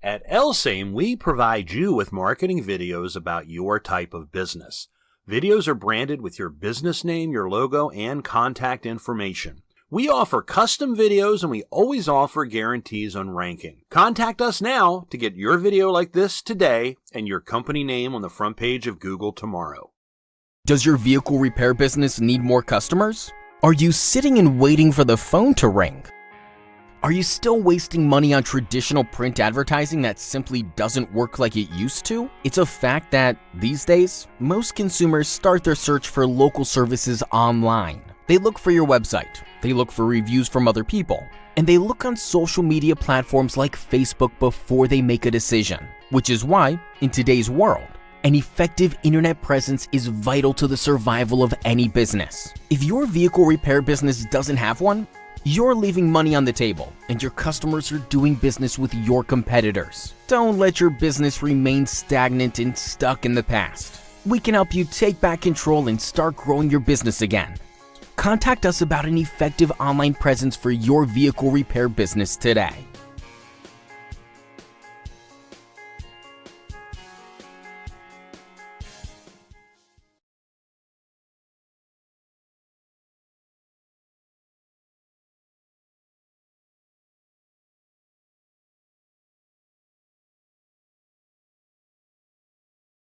At LSAME, we provide you with marketing videos about your type of business. Videos are branded with your business name, your logo, and contact information. We offer custom videos and we always offer guarantees on ranking. Contact us now to get your video like this today and your company name on the front page of Google tomorrow. Does your vehicle repair business need more customers? Are you sitting and waiting for the phone to ring? Are you still wasting money on traditional print advertising that simply doesn't work like it used to? It's a fact that, these days, most consumers start their search for local services online. They look for your website, they look for reviews from other people, and they look on social media platforms like Facebook before they make a decision. Which is why, in today's world, an effective internet presence is vital to the survival of any business. If your vehicle repair business doesn't have one, you're leaving money on the table, and your customers are doing business with your competitors. Don't let your business remain stagnant and stuck in the past. We can help you take back control and start growing your business again. Contact us about an effective online presence for your vehicle repair business today.